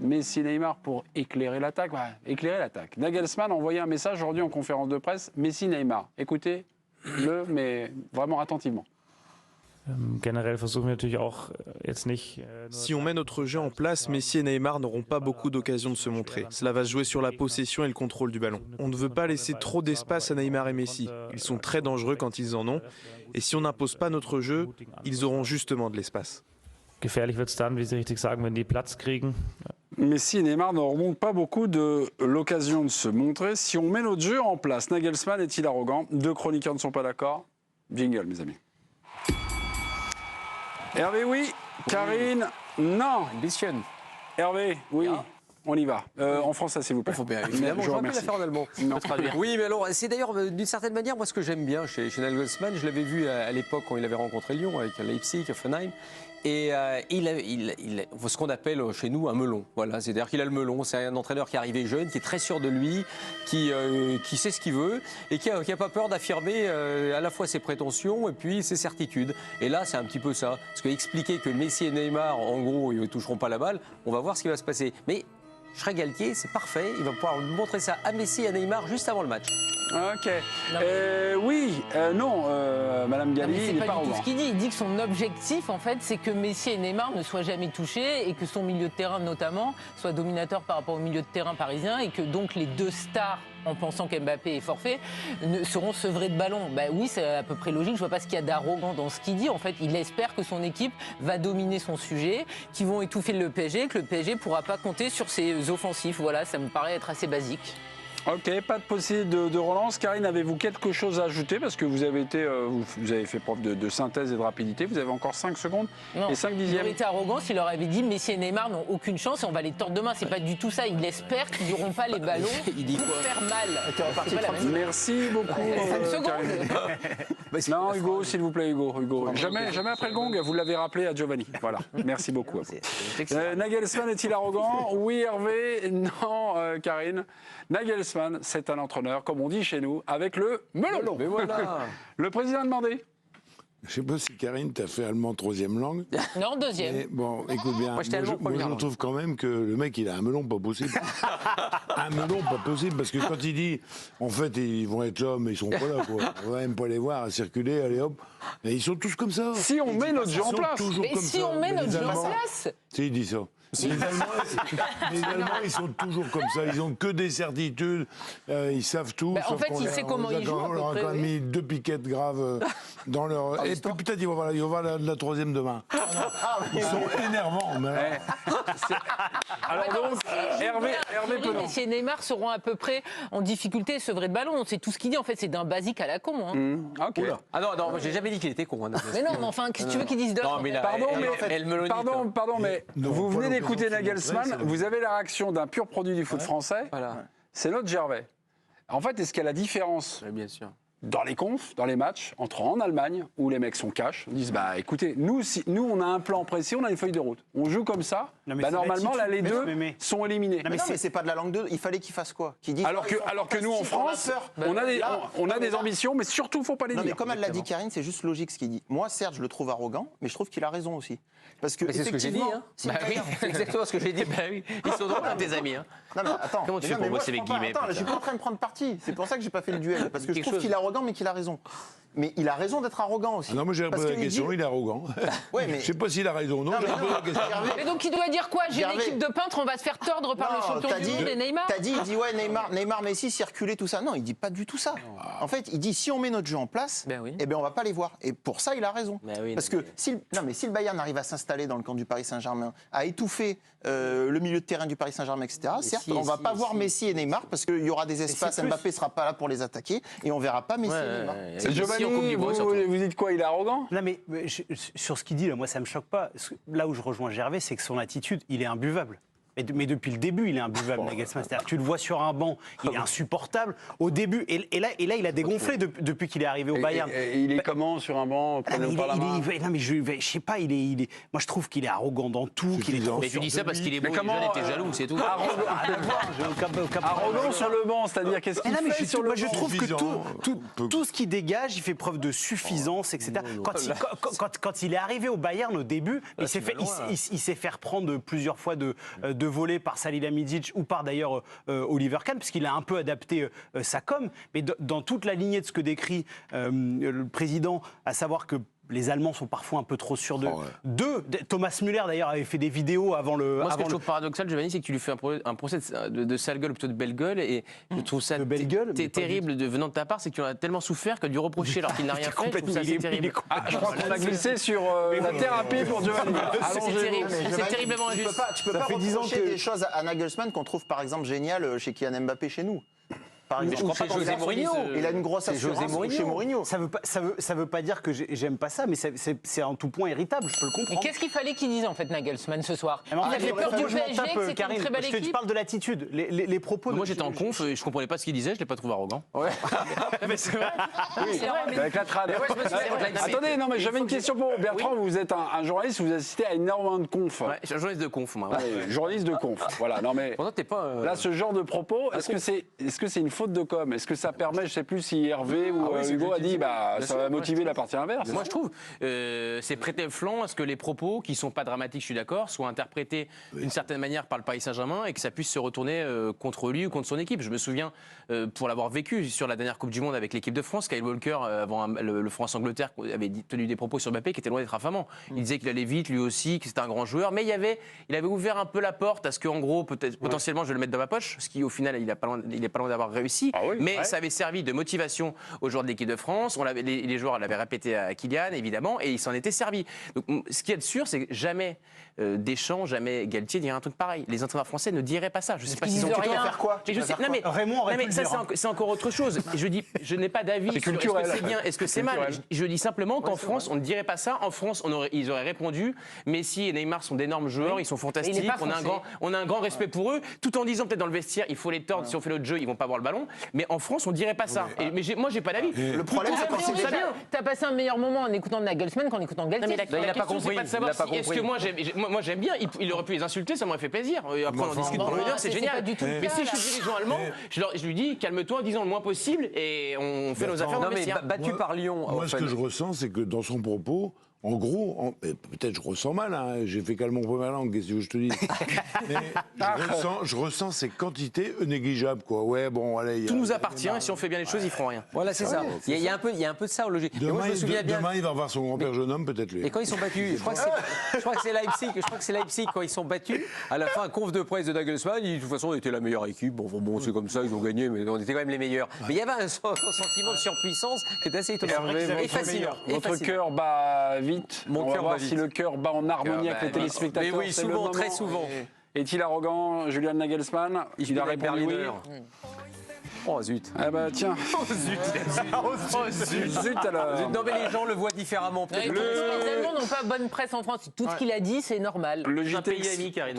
Messi, Neymar pour éclairer l'attaque. Ouais, éclairer l'attaque. Nagelsmann a envoyé un message aujourd'hui en conférence de presse. Messi, Neymar. Écoutez-le, mais vraiment attentivement. Si on met notre jeu en place, Messi et Neymar n'auront pas beaucoup d'occasions de se montrer. Cela va se jouer sur la possession et le contrôle du ballon. On ne veut pas laisser trop d'espace à Neymar et Messi. Ils sont très dangereux quand ils en ont. Et si on n'impose pas notre jeu, ils auront justement de l'espace. Gefährlich wird es dann, wie Sie richtig sagen, wenn die Platz kriegen. Messi et Neymar n'auront pas beaucoup de l'occasion de se montrer. Si on met notre jeu en place, Nagelsmann est-il arrogant? Deux chroniqueurs ne sont pas d'accord. Jingle, mes amis. Hervé, oui. Karine, non. Ambition. Hervé, oui. On y va. En français, s'il vous plaît. Il faut bien, évidemment, je vous j'aurais pu la remercie. faire en allemand. Oui, mais alors, c'est d'ailleurs, d'une certaine manière, moi, ce que j'aime bien chez Nagelsmann, je l'avais vu à l'époque quand il avait rencontré Lyon avec Leipzig, Hoffenheim, et il ce qu'on appelle chez nous un melon. Voilà, c'est-à-dire qu'il a le melon. C'est un entraîneur qui est arrivé jeune, qui est très sûr de lui, qui sait ce qu'il veut et qui a pas peur d'affirmer à la fois ses prétentions et puis ses certitudes. Et là, c'est un petit peu ça. Parce que expliquer que Messi et Neymar, en gros, ils ne toucheront pas la balle, on va voir ce qui va se passer. Mais Schreigaltier, c'est parfait. Il va pouvoir montrer ça à Messi et à Neymar juste avant le match. Ok. Oui, non, Madame Galli, c'est il n'est pas pas du tout arrogant. ce qu'il dit. Il dit que son objectif, en fait, c'est que Messi et Neymar ne soient jamais touchés et que son milieu de terrain, notamment, soit dominateur par rapport au milieu de terrain parisien et que donc les deux stars, en pensant qu'Mbappé est forfait, seront sevrés de ballon. Ben oui, c'est à peu près logique. Je vois pas ce qu'il y a d'arrogant dans ce qu'il dit. En fait, il espère que son équipe va dominer son sujet, qu'ils vont étouffer le PSG, que le PSG pourra pas compter sur ses offensifs. Voilà, ça me paraît être assez basique. Ok, pas de possible de relance. Karine, avez-vous quelque chose à ajouter? Parce que vous avez fait preuve de synthèse et de rapidité. Vous avez encore 5 secondes Non, et 5 il dixièmes. aurait été arrogant s'il leur avait dit Messi et Neymar n'ont aucune chance et on va les tordre demain. C'est pas du tout ça. Il espère qu'ils n'auront pas les ballons pour faire mal. C'est pas la même chose. Merci beaucoup. 5 secondes. Karine. Non, Hugo, s'il vous plaît, Hugo. Jamais après le gong, vous l'avez rappelé à Giovanni. Voilà. Merci beaucoup. Nagelsmann est-il arrogant? Oui, Hervé. Non, Karine. Nagelsmann, c'est un entraîneur, comme on dit chez nous, avec le melon. Mais voilà. Le président a demandé. Je sais pas si Karine t'a fait allemand troisième langue. Non, deuxième. Mais bon, écoute bien. Moi, j'étais allemand je première langue. trouve quand même que le mec, il a un melon pas possible. Un melon pas possible, parce que quand il dit, en fait, ils vont être là, mais ils sont pas là, quoi. On va même pas les voir à circuler, allez hop. Mais ils sont tous comme ça. Si on met notre jeu en place. Mais si on met notre jeu en place. Si, il dit ça. Les Allemands, ils sont toujours comme ça. Ils ont que des certitudes. Ils savent tout. Bah, en fait, il sait comment ils jouent, à peu On leur a près, quand même oui. mis 2 piquettes graves dans leur. Et puis peut-être ils vont voir la troisième demain. Ils sont énervants. Mais... Alors donc, Hervé peut non. Messi et Neymar seront à peu près en difficulté, sevrés de ballon. C'est tout ce qu'il dit. En fait, c'est d'un basique à la con. Hein. Ok. Ah non, moi, j'ai jamais dit qu'il était con. Mais non, mais enfin, qu'est-ce que tu veux qu'ils disent d'autre? Non, mais là, Pardon, mais vous venez d'écouter Nagelsmann, vous avez la réaction d'un pur produit du foot français. Voilà. C'est notre Gervais. En fait, est-ce qu'il y a la différence Oui, bien sûr. dans les confs, dans les matchs, entre en Allemagne, où les mecs sont cash, disent bah écoutez, nous on a un plan précis, on a une feuille de route. On joue comme ça, Non, mais bah, c'est normalement là les l'attitude. deux Mais- sont éliminés. Non, mais Non, mais c'est pas de la langue 2, il fallait qu'ils fassent quoi? Qu'ils disent, Alors que nous en France, on a des ambitions, mais surtout faut pas les Non, mais dire. comme elle l'a dit Karine, c'est juste logique ce qu'il dit. Moi, certes, je le trouve arrogant, mais je trouve qu'il a raison aussi. Parce que Mais c'est ce que j'ai dit. effectivement, Hein. si Bah le oui, Bayern- c'est exactement ce que j'ai dit. Bah oui, ils sont drôles, tes amis. Hein. Non, mais attends. Comment tu Mais fais non, pour mais moi, bosser je avec prends pas- Guillemets, Attends, là, je suis putain. pas en train de prendre parti. C'est pour ça que j'ai pas fait le duel. Parce que je Quelque trouve chose. qu'il est arrogant, mais qu'il a raison. Mais il a raison d'être arrogant aussi. Ah non, moi j'ai Parce répondu à la qu'il question, dit- il est arrogant. Ouais, mais- Je sais pas s'il a raison ou non, Non, j'ai mais répondu à la question. Hervé- Mais donc il doit dire quoi? J'ai une Hervé- équipe de peintres, on va se faire tordre par le champion t'as du dit- monde et Neymar? T'as dit, il dit ouais, Neymar, Messi, circuler, tout ça. Non, il dit pas du tout ça. En fait, il dit si on met notre jeu en place, Ben oui. eh ben on va pas les voir. Et pour ça, il a raison. Ben oui, Parce non, que si le Bayern arrive à s'installer dans le camp du Paris Saint-Germain, à étouffer le milieu de terrain du Paris Saint-Germain, etc. Certes, si, on va si, pas si. voir Messi et Neymar parce qu'il y aura des espaces. c'est plus- Mbappé sera pas là pour les attaquer et on verra pas Messi et Neymar. Giovanni, vous dites quoi? Il est arrogant? Non, mais sur ce qu'il dit, là, moi, ça me choque pas. Là où je rejoins Gervais, c'est que son attitude, il est imbuvable. Mais depuis le début, il est imbuvable, Nagelsmann. C'est-à-dire que tu le vois sur un banc, il est insupportable. Au début, et là, il a dégonflé depuis qu'il est arrivé au Bayern. Et il est comment sur un banc? Non, Prenez-le par la main. mais je sais pas, moi je trouve qu'il est arrogant dans tout, qu'il est trop Mais tu sûr dis de ça parce lui. qu'il est Mais beau, comment, il est jeune et t'es jaloux, c'est tout. Arrogant sur le banc, c'est-à-dire qu'est-ce qu'il Mais non, mais fait sur le je banc? trouve que Suffisant. tout ce qu'il dégage, il fait preuve de suffisance, etc. Quand il est arrivé au Bayern au début, il s'est fait reprendre plusieurs fois de de volée par Salihamidzic ou par d'ailleurs Oliver Kahn, puisqu'il a un peu adapté sa com. Mais dans toute la lignée de ce que décrit le président, à savoir que les Allemands sont parfois un peu trop sûrs d'eux. Thomas Müller, d'ailleurs, avait fait des vidéos avant le... Moi, ce que je trouve paradoxal, Giovanni, c'est que tu lui fais un procès de sale gueule plutôt de belle gueule. Et je trouve ça terrible venant de ta part, c'est que tu en as tellement souffert que de lui reprocher alors qu'il n'a rien fait. Je trouve ça assez terrible. Je crois qu'on a glissé sur la thérapie pour Giovanni. C'est terriblement injuste. Tu peux pas reprocher des choses à Nagelsmann qu'on trouve par exemple géniales chez Kylian Mbappé chez nous. Par exemple, chez José Mourinho. Il a une grosse assurance chez Mourinho. Ça veut pas dire que j'aime pas ça, mais c'est en tout point irritable, je peux le comprendre. Mais qu'est-ce qu'il fallait qu'il dise en fait Nagelsmann ce soir? Il a fait peur du PSG, que c'était une très belle parce que tu équipe. parles de l'attitude, les propos... Moi, j'étais en conf et je comprenais pas ce qu'il disait, je l'ai pas trouvé arrogant. Ouais. Mais c'est vrai. Avec la trad. Attendez, non, mais j'avais une question pour vous. Bertrand, vous êtes un journaliste, vous assistez à énormément de confs. Ouais, je suis un journaliste de conf, moi. Journaliste de conf. Voilà, non mais. Pourtant, t'es pas. Là, ce genre de propos, est-ce que c'est une faute de com? Est-ce que ça permet, je sais plus si Hervé ou Hugo a dit, ça va motiver la partie inverse? Moi, je trouve, c'est prêter flanc à ce que les propos, qui sont pas dramatiques, je suis d'accord, soient interprétés d'une certaine manière par le Paris Saint-Germain et que ça puisse se retourner contre lui ou contre son équipe. Je me souviens, pour l'avoir vécu sur la dernière Coupe du Monde avec l'équipe de France, Kyle Walker, avant le France-Angleterre, avait tenu des propos sur Mbappé qui étaient loin d'être affamants. Il disait qu'il allait vite, lui aussi, que c'était un grand joueur, mais il avait ouvert un peu la porte à ce qu'en gros, potentiellement, je vais le mettre dans ma poche, ce qui au final, il est pas loin d'avoir réussi. Mais ça avait servi de motivation aux joueurs de l'équipe de France. Les joueurs l'avaient répété à Kylian, évidemment, et il s'en était servi. Donc, ce qui est sûr, c'est que jamais Deschamps, jamais Galtier dirait un truc pareil. Les entraîneurs français ne diraient pas ça. Je sais pas s'ils ont rien. Faire quoi? Raymond aurait pu le ça, dire. c'est encore autre chose. Je n'ai pas d'avis sur est-ce que c'est bien, est-ce que c'est mal. Je dis simplement qu'en France, on ne dirait pas ça. En France, ils auraient répondu Messi et Neymar sont d'énormes joueurs, ils sont fantastiques, on a un grand respect pour eux, tout en disant peut-être dans le vestiaire, il faut les tordre, si on fait notre jeu, ils vont pas avoir le ballon. Mais en France, on dirait pas ça. Mais moi, j'ai pas d'avis. Le problème, c'est quand c'est ça bien. T'as passé un meilleur moment en écoutant Nagelsmann qu'en écoutant Galtier. Il n'a pas compris. Est-ce que moi j'aime bien, il aurait pu les insulter, ça m'aurait fait plaisir. Après, on en discute pendant une heure, c'est génial. Mais si je suis dirigeant allemand, je lui dis calme-toi, disons le moins possible et on fait nos affaires dans le vestiaire. Battu par Lyon. Moi, ce que je ressens, c'est que dans son propos, en gros, peut-être je ressens mal, hein, j'ai fait calmement pour ma langue, qu'est-ce que je te dis? Mais je ressens ces quantités négligeables, quoi. Ouais, bon, allez. Tout nous appartient, et si on fait bien les choses, ils feront rien. Voilà, c'est ça. Il y a un peu de ça, logique. Demain, il va voir son grand-père jeune homme, peut-être lui. Et quand ils sont battus, je crois que c'est Leipzig, quand ils sont battus, à la fin, conf de presse de Nagelsmann, de toute façon, on était la meilleure équipe. Bon, c'est comme ça, ils ont gagné, mais on était quand même les meilleurs. Mais il y avait un sentiment de surpuissance qui était assez étonnant. Et fascinant. Votre cœur bat vite. Mon on va cœur voir bat si vite. le cœur bat en harmonie avec les téléspectateurs. Mais oui, c'est le souvent, moment. très souvent. Est-il arrogant, Julian Nagelsmann? Il a répondu oui. Oh zut. Ah bah tiens. Oh zut. Zut alors. Non mais les gens le voient différemment. Les Allemands n'ont pas bonne presse en France. Tout ce qu'il a dit, c'est normal. Le Un JT pays ami, Karine.